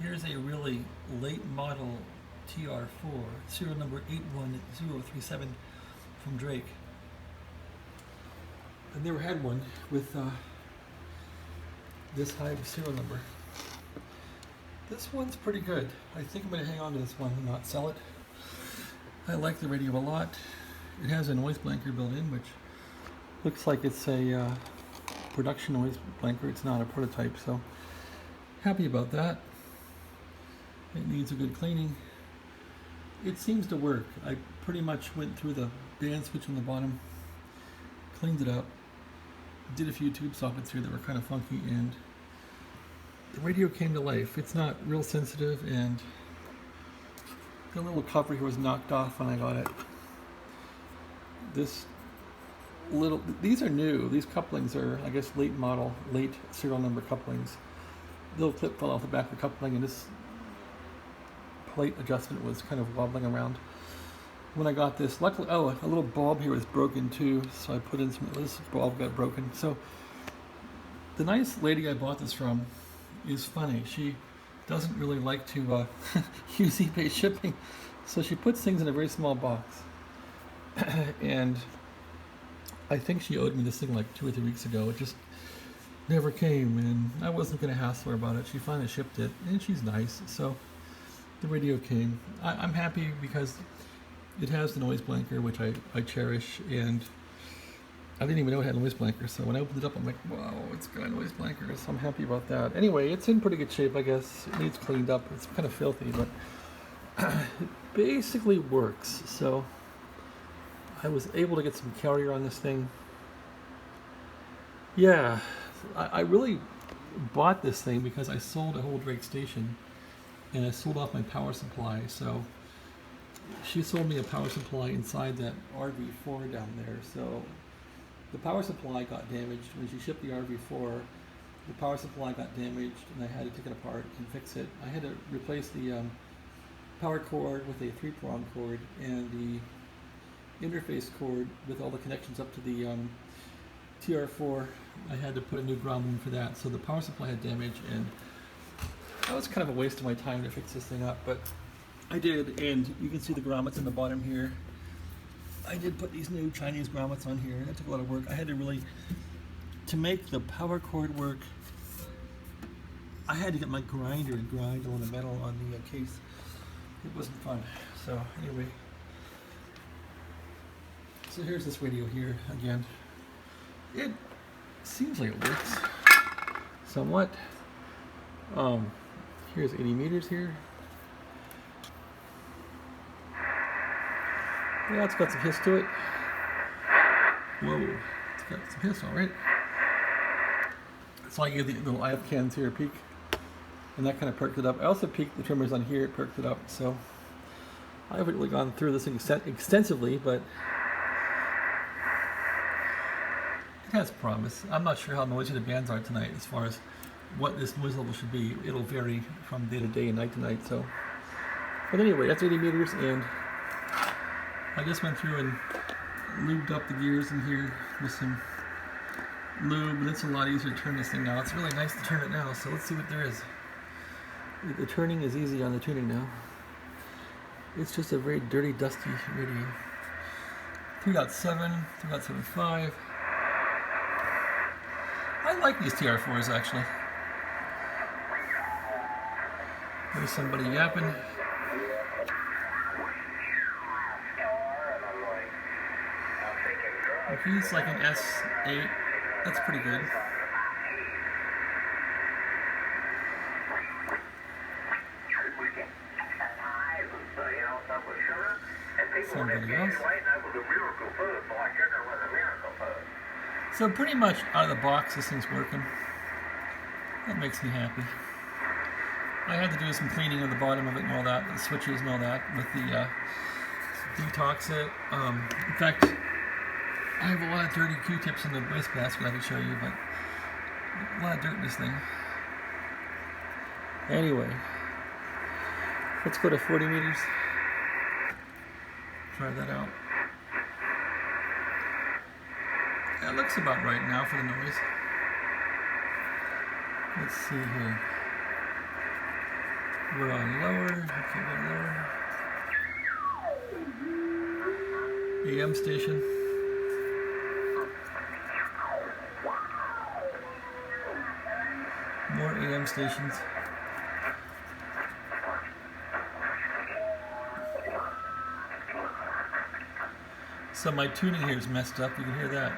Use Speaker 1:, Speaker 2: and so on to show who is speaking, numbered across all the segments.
Speaker 1: Here's a really late model TR4, serial number 81037 from Drake. I've never had one with this high of a serial number. This one's pretty good. I think I'm going to hang on to this one and not sell it. I like the radio a lot. It has a noise blanker built in, which looks like it's a production noise blanker. It's not a prototype, so happy about that. It needs a good cleaning. It seems to work. I pretty much went through the band switch on the bottom, cleaned it up, did a few tube sockets here that were kind of funky, and the radio came to life. It's not real sensitive, and the little cover here was knocked off when I got it. These are new. These couplings are, I guess, late model, late serial number couplings. The little clip fell off the back of the coupling, and this plate adjustment was kind of wobbling around when I got this. Luckily, a little bulb here was broken too, so I put in some. This bulb got broken. So the nice lady I bought this from is funny. She doesn't really like to use eBay shipping, so she puts things in a very small box. And I think she owed me this thing like 2 or 3 weeks ago. It just never came, and I wasn't going to hassle her about it. She finally shipped it, and she's nice, so the radio came. I'm happy because it has the noise blanker, which I cherish, and I didn't even know it had a noise blanker, so when I opened it up, I'm like, wow, it's got a noise blanker, so I'm happy about that. Anyway, it's in pretty good shape, I guess. It needs cleaned up. It's kind of filthy, but it basically works. So I was able to get some carrier on this thing. Yeah, I really bought this thing because I sold a whole Drake station, and I sold off my power supply, so she sold me a power supply inside that RV4 down there. So the power supply got damaged when she shipped the RV4. The power supply got damaged, and I had to take it apart and fix it. I had to replace the power cord with a 3-prong cord, and the interface cord with all the connections up to the TR4. I had to put a new ground loom for that. So the power supply had damage, and that was kind of a waste of my time to fix this thing up, but I did, and you can see the grommets in the bottom here. I did put these new Chinese grommets on here. That took a lot of work. I had to really, to make the power cord work, I had to get my grinder and grind all the metal on the case. It wasn't fun. So anyway, so here's this radio here again. It seems like it works somewhat. Here's 80 meters here. Yeah, it's got some hiss to it. Whoa, it's got some hiss, all right. So I gave the little IF cans here a peek, and that kind of perked it up. I also peeked the trimmers on here, it perked it up. So I haven't really gone through this thing extensively, but it has promise. I'm not sure how noisy the bands are tonight as far as what this noise level should be. It'll vary from day to day and night to night. So, but anyway, that's 80 meters, and I just went through and lubed up the gears in here with some lube, and it's a lot easier to turn this thing now. It's really nice to turn it now, so let's see what there is. The turning is easy on the tuning now. It's just a very dirty, dusty radio. 3.7, 3.75. I like these TR4s actually. There's somebody yapping. If he's like an S8, that's pretty good. Somebody else. So pretty much out of the box, this thing's working. That makes me happy. I had to do some cleaning of the bottom of it and all that, the switches and all that, with the Detoxit. In fact, I have a lot of dirty Q-tips in the wastebasket I can show you, but a lot of dirt in this thing. Anyway, let's go to 40 meters. Try that out. That looks about right now for the noise. Let's see here. We're on lower. Okay, go lower. AM station. More AM stations. So my tuning here is messed up. You can hear that.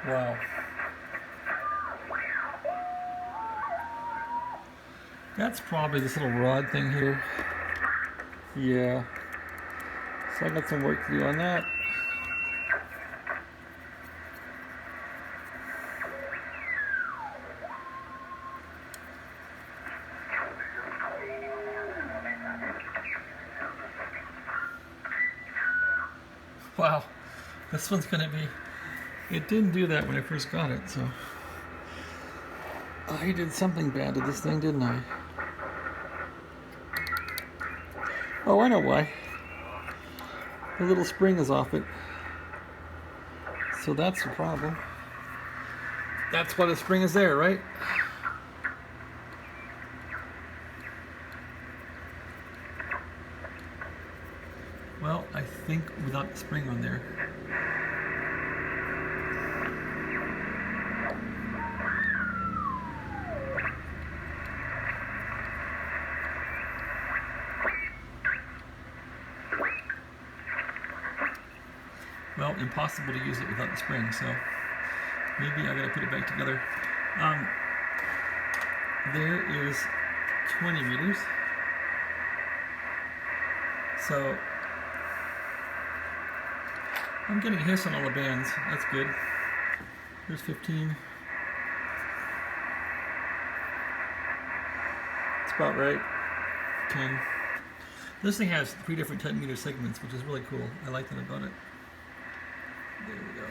Speaker 1: Wow. That's probably this little rod thing here. Yeah. So I got some work to do on that. Wow. This one's gonna be... It didn't do that when I first got it, so... I did something bad to this thing, didn't I? Oh, I know why. The little spring is off it. So that's the problem. That's why the spring is there, right? Well, I think without the spring on there. Well, impossible to use it without the spring, so maybe I gotta put it back together. There is 20 meters. So I'm getting a hiss on all the bands. That's good. There's 15. It's about right. 10. This thing has 3 different 10 meter segments, which is really cool. I like that about it. There we go.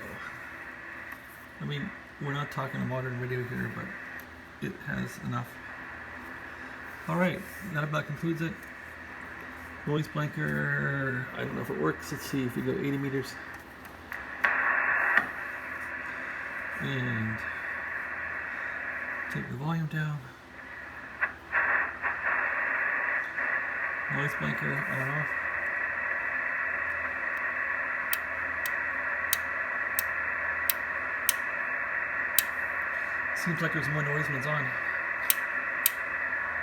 Speaker 1: I mean, we're not talking a modern radio here, but it has enough. Alright, that about concludes it. Noise blanker, I don't know if it works. Let's see if we go 80 meters. And take the volume down. Noise blanker on and off. Seems like there's more noise when it's on.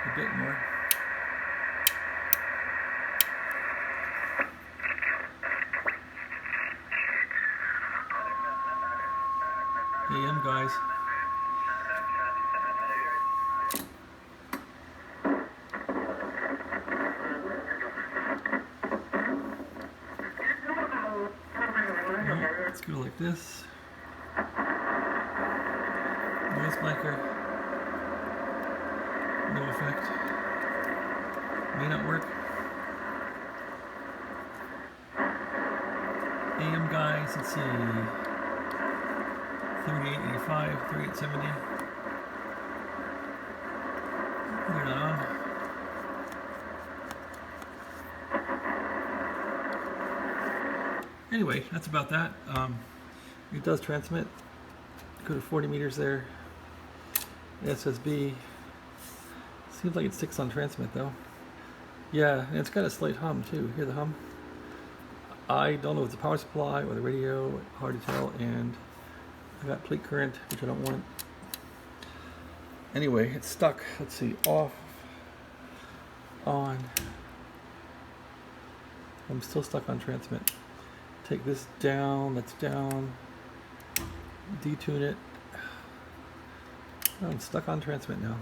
Speaker 1: A bit more. AM guys. Let's go like this. Noise blanker. No effect. May not work. AM guys, let's see. 3885, 3870. They're not on. Anyway, that's about that. It does transmit. Go to 40 meters there. SSB. Seems like it sticks on transmit though. Yeah, and it's got a slight hum too. Hear the hum? I don't know if it's the power supply or the radio. Hard to tell. And I got plate current, which I don't want. Anyway, it's stuck. Let's see. Off. On. I'm still stuck on transmit. Take this down. That's down. Detune it. Oh, I'm stuck on transmit now.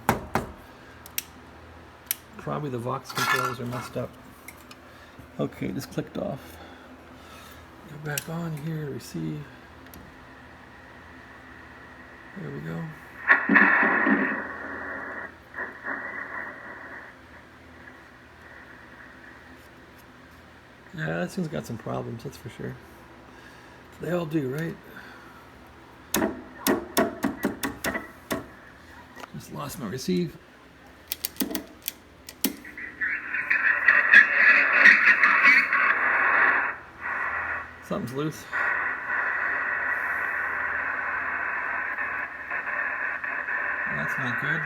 Speaker 1: Probably the Vox controls are messed up. Okay, just clicked off. Go back on here, receive. There we go. Yeah, that thing's got some problems, that's for sure. They all do, right? Just lost my receive. Something's loose. That's not good.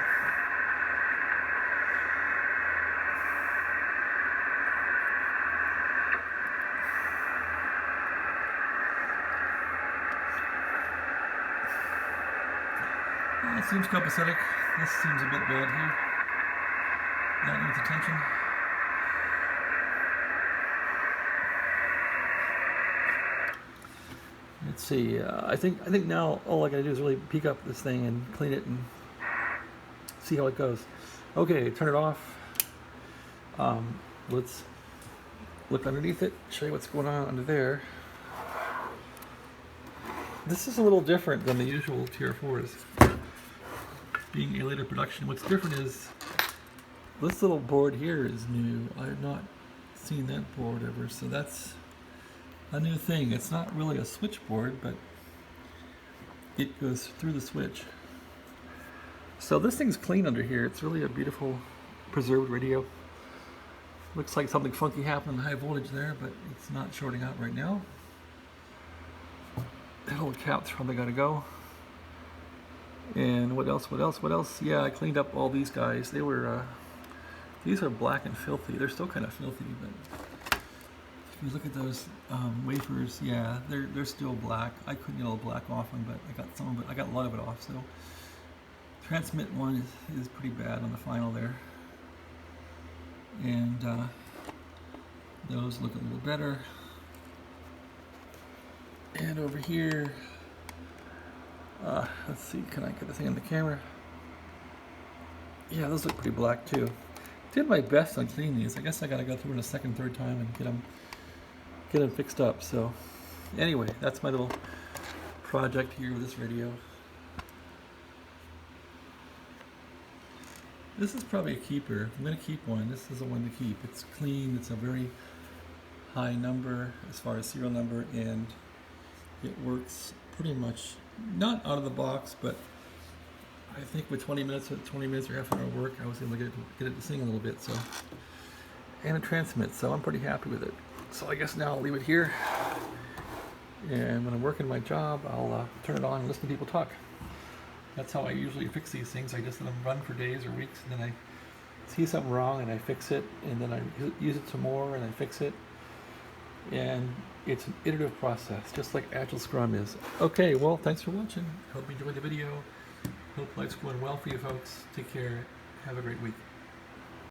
Speaker 1: It seems copacetic. This seems a bit bad here. That needs attention. Let's see. I think now all I gotta do is really peek up this thing and clean it and see how it goes. Okay, turn it off. Let's look underneath it. Show you what's going on under there. This is a little different than the usual TR4s. Being a later production, what's different is this little board here is new. I have not seen that board ever, so that's a new thing. It's not really a switchboard, but it goes through the switch. So this thing's clean under here. It's really a beautiful preserved radio. Looks like something funky happened in high voltage there, but it's not shorting out right now. That old cap's probably got to go. And what else? Yeah, I cleaned up all these guys. They were, these are black and filthy. They're still kind of filthy, but if you look at those wafers, yeah, they're still black. I couldn't get all the black off them, but I got some of it. I got a lot of it off. So transmit one is pretty bad on the final there, and those look a little better. And over here. Let's see, can I get the thing on the camera? Yeah, those look pretty black too. Did my best on cleaning these. I guess I gotta go through it a second, third time and get them fixed up. So anyway, that's my little project here with this radio. This is probably a keeper. I'm gonna keep one. This is the one to keep. It's clean, it's a very high number as far as serial number, and it works pretty much not out of the box, but I think with 20 minutes or half an hour work, I was able to get it to sing a little bit. So, and it transmits, so I'm pretty happy with it. So I guess now I'll leave it here, and when I'm working my job, I'll turn it on and listen to people talk. That's how I usually fix these things. I just let them run for days or weeks, and then I see something wrong and I fix it, and then I use it some more and I fix it. And it's an iterative process, just like Agile Scrum is. Okay, well, thanks for watching. Hope you enjoyed the video. Hope life's going well for you folks. Take care. Have a great week.